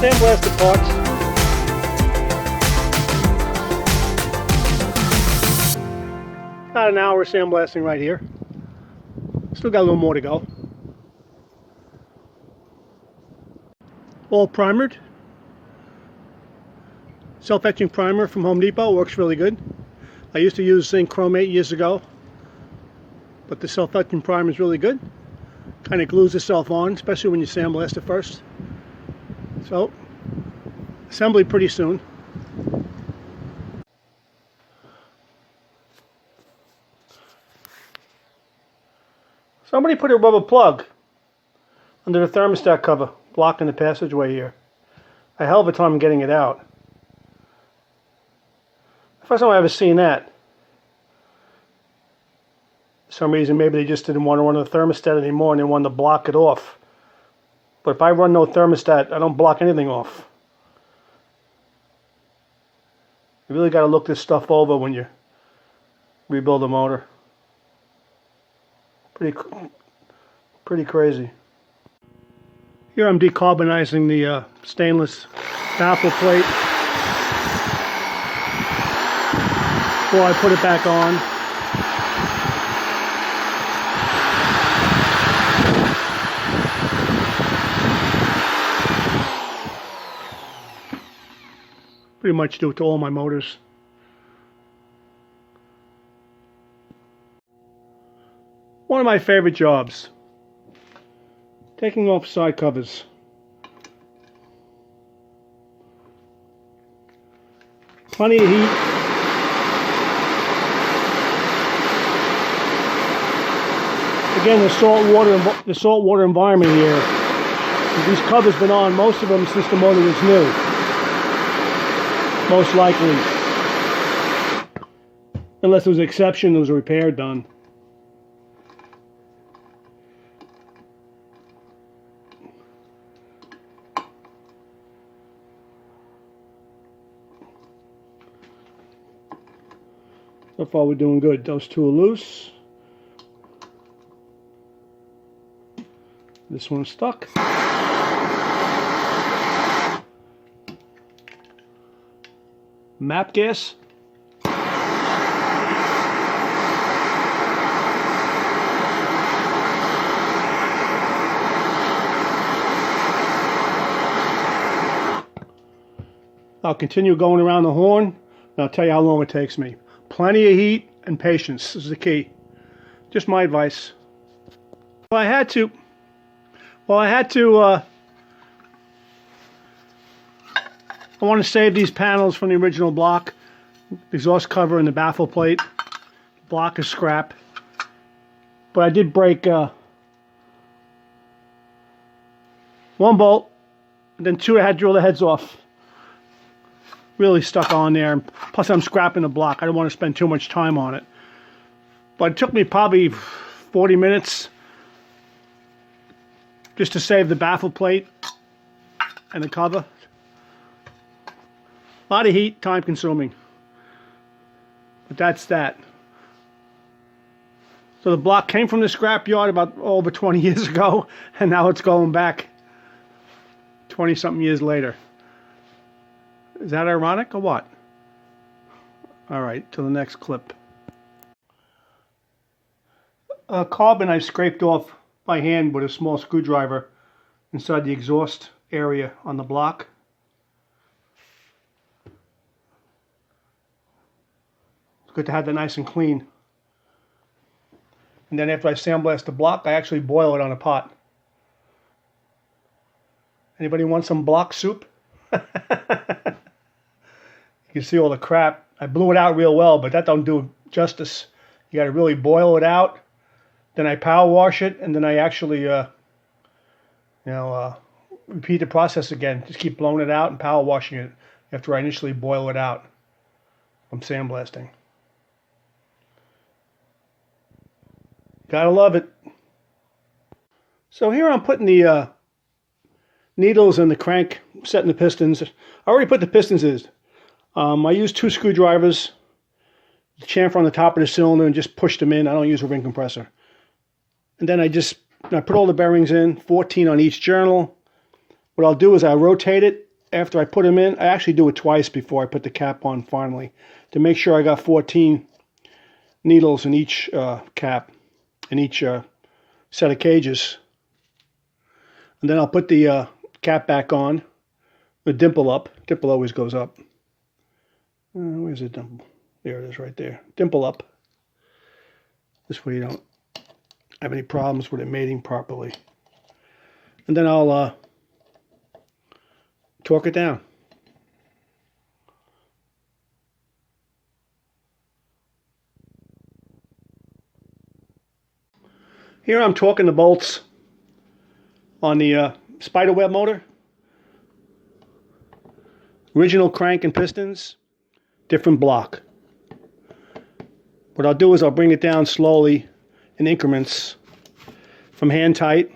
sandblasted parts. About an hour of sandblasting right here. Still got a little more to go. All primered. Self-etching primer from Home Depot, works really good. I used to use zinc chromate years ago, but the self-etching primer is really good. Kind of glues itself on, especially when you sandblast it first. So, assembly pretty soon. Somebody put a rubber plug under the thermostat cover, blocking the passageway here. A hell of a time getting it out. First time I ever seen that. For some reason, maybe they just didn't want to run the thermostat anymore and they wanted to block it off. But if I run no thermostat, I don't block anything off. You really got to look this stuff over when you rebuild a motor. Pretty crazy. Here I'm decarbonizing the stainless baffle plate before I put it back on. Pretty much do it to all my motors. One of my favorite jobs. Taking off side covers. Plenty of heat. Again, the saltwater environment here. These covers been on, most of them since the motor was new. Most likely. Unless there was an exception, there was a repair done. So far we're doing good. Those two are loose. This one's stuck. Map gas. I'll continue going around the horn and I'll tell you how long it takes me. Plenty of heat and patience is the key. Just my advice. Well, I had to I want to save these panels from the original block. The exhaust cover and the baffle plate. The block is scrap. But I did break one bolt, and then two I had to drill the heads off. Really stuck on there. And plus I'm scrapping the block. I don't want to spend too much time on it. But it took me probably 40 minutes just to save the baffle plate and the cover. A lot of heat, time consuming. But that's that. So the block came from the scrap yard about over 20 years ago, and now it's going back 20 something years later. Is that ironic or what? Alright, to the next clip. Carbon I scraped off by hand with a small screwdriver inside the exhaust area on the block. It's good to have that nice and clean. And then after I sandblast the block, I actually boil it on a pot. Anybody want some block soup? You can see all the crap. I blew it out real well, but that don't do it justice. You got to really boil it out. Then I power wash it, and then I actually, repeat the process again. Just keep blowing it out and power washing it after I initially boil it out from sandblasting. Gotta love it. So here I'm putting the needles in the crank, setting the pistons. I already put the pistons in. I use 2 screwdrivers, the chamfer on the top of the cylinder, and just push them in. I don't use a ring compressor. And then I put all the bearings in, 14 on each journal. What I'll do is I'll rotate it after I put them in, I actually do it twice before I put the cap on finally, to make sure I got 14 needles in each cap, in each set of cages. And then I'll put the cap back on, the dimple up. Dimple always goes up. Where's the dimple? There it is right there. Dimple up. This way you don't have any problems with it mating properly. And then I'll torque it down. Here I'm torquing the bolts on the SpiderWeb motor. Original crank and pistons, different block. What I'll do is I'll bring it down slowly in increments from hand tight,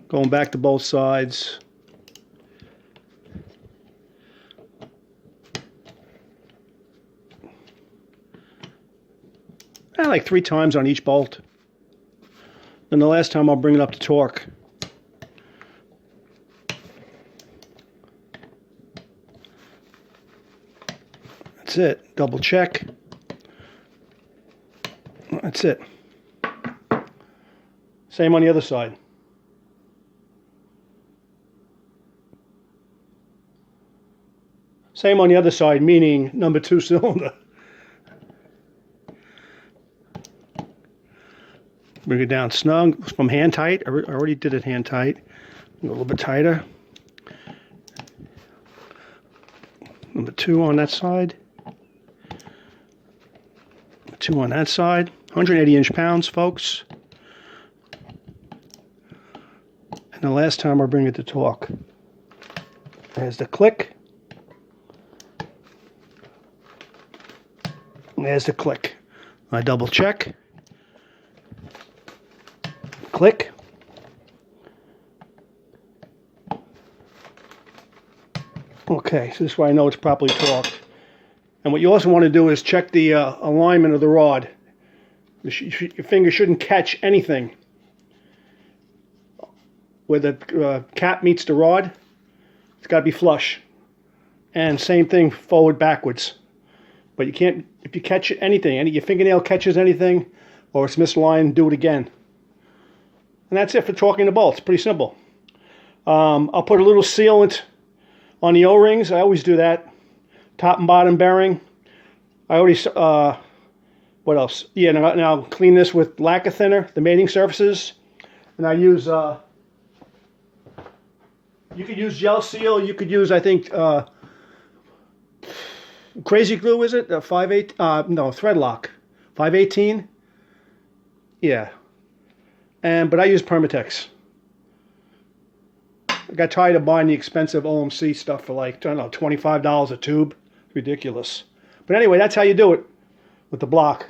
going back to both sides. Like 3 times on each bolt. Then the last time I'll bring it up to torque. That's it. Double check. That's it. Same on the other side. Same on the other side, meaning number 2 cylinder. Bring it down snug from hand tight. I already did it hand tight. A little bit tighter. Number 2 on that side. 2 on that side. 180 inch-pounds, folks. And the last time I'll bring it to torque. There's the click. There's the click. I double check. Click. Okay, so this way I know it's properly torqued. And what you also want to do is check the alignment of the rod. Your finger shouldn't catch anything. Where the cap meets the rod, it's got to be flush. And same thing forward, backwards. But you can't, if you catch anything, your fingernail catches anything, or it's misaligned, do it again. And that's it for torquing the bolts. Pretty simple. I'll put a little sealant on the O-rings. I always do that. Top and bottom bearing. I already, what else? Yeah, now I'll clean this with lacquer thinner, the mating surfaces. And I use, you could use gel seal. You could use, I think, crazy glue, is it? No, thread lock. 518? Yeah. But I use Permatex. I got tired of buying the expensive OMC stuff for like, I don't know, $25 a tube. Ridiculous. But anyway, that's how you do it with the block.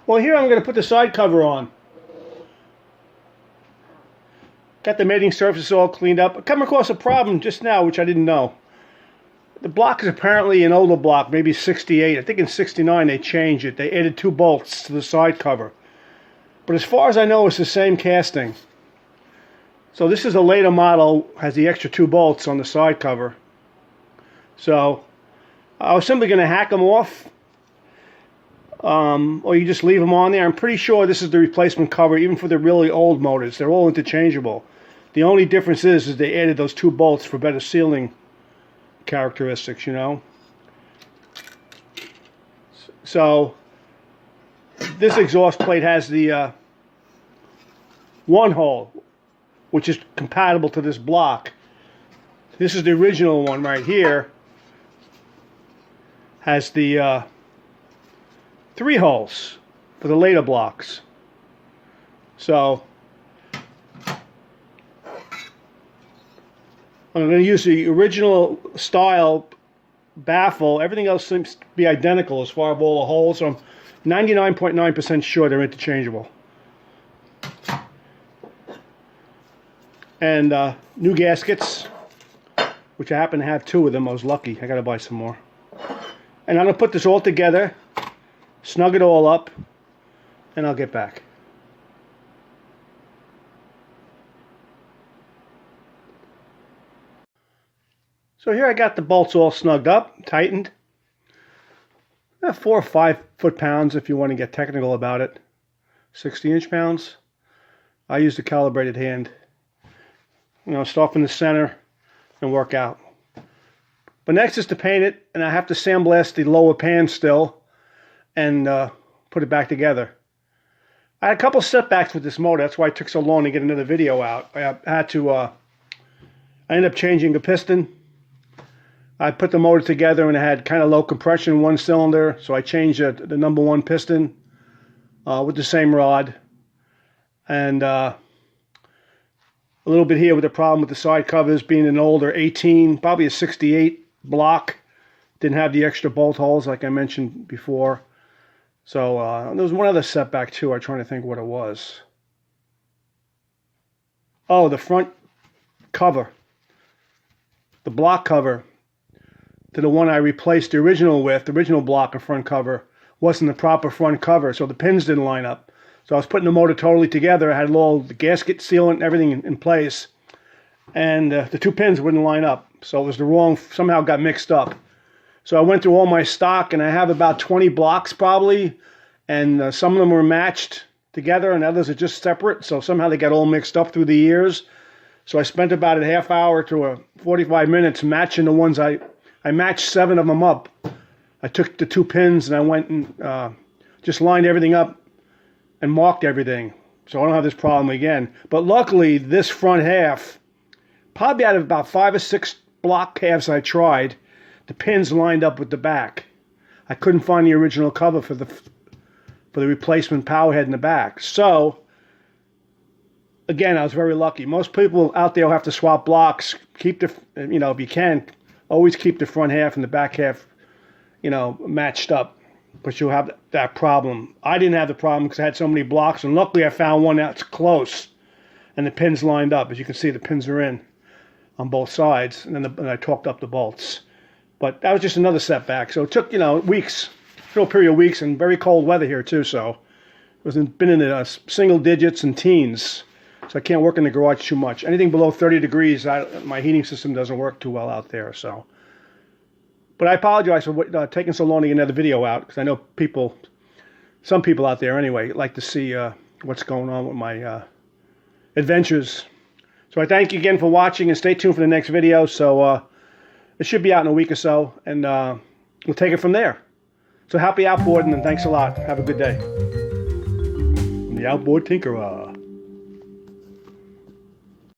Well, here I'm going to put the side cover on. Got the mating surface all cleaned up. I come across a problem just now, which I didn't know. The block is apparently an older block, maybe 68. I think in 69 they changed it. They added 2 bolts to the side cover. But as far as I know, it's the same casting. So this is a later model, has the extra 2 bolts on the side cover. So I was simply going to hack them off. Or you just leave them on there. I'm pretty sure this is the replacement cover, even for the really old motors. They're all interchangeable. The only difference is they added those 2 bolts for better sealing characteristics, you know. So this exhaust plate has the 1 hole, which is compatible to this block. This is the original one right here. Has the 3 holes for the later blocks. So I'm going to use the original style baffle. Everything else seems to be identical as far as all the holes. So I'm 99.9% sure they're interchangeable. And new gaskets, which I happen to have 2 of them. I was lucky. I got to buy some more. And I'm going to put this all together, snug it all up, and I'll get back. So here I got the bolts all snugged up, tightened. 4 or 5 foot-pounds if you want to get technical about it. 60-inch pounds. I use the calibrated hand. Start from the center and work out. But next is to paint it, and I have to sandblast the lower pan still and put it back together. I had a couple setbacks with this motor. That's why it took so long to get another video out. I ended up changing the piston. I put the motor together and it had kind of low compression, one cylinder, so I changed the number 1 piston with the same rod. And a little bit here with the problem with the side covers being an older 18, probably a 68 block. Didn't have the extra bolt holes like I mentioned before. So there was one other setback too. I'm trying to think what it was. Oh, the front cover. The block cover to the one I replaced the original with, the original block of front cover, wasn't the proper front cover, so the pins didn't line up. So I was putting the motor totally together. I had the gasket sealant and everything in place, and the 2 pins wouldn't line up. So it was the wrong, somehow got mixed up. So I went through all my stock, and I have about 20 blocks probably, and some of them were matched together, and others are just separate. So somehow they got all mixed up through the years. So I spent about a half hour to 45 minutes matching the ones I matched 7 of them up. I took the 2 pins and I went and just lined everything up and marked everything. So I don't have this problem again. But luckily, this front half, probably out of about 5 or 6 block halves I tried, the pins lined up with the back. I couldn't find the original cover for the replacement power head in the back. So, again, I was very lucky. Most people out there will have to swap blocks. Keep the, if you can, always keep the front half and the back half, matched up. But you'll have that problem. I didn't have the problem because I had so many blocks, and luckily I found one that's close, and the pins lined up. As you can see, the pins are in on both sides, and then I torqued up the bolts. But that was just another setback. So it took, weeks, a period of weeks, and very cold weather here too. So it been in the single digits and teens. So I can't work in the garage too much. Anything below 30 degrees, my heating system doesn't work too well out there. So, but I apologize for taking so long to get another video out, because I know some people out there anyway, like to see what's going on with my adventures. So I thank you again for watching, and stay tuned for the next video. So it should be out in a week or so, and we'll take it from there. So happy outboarding, and thanks a lot. Have a good day. From the Outboard Tinkerer.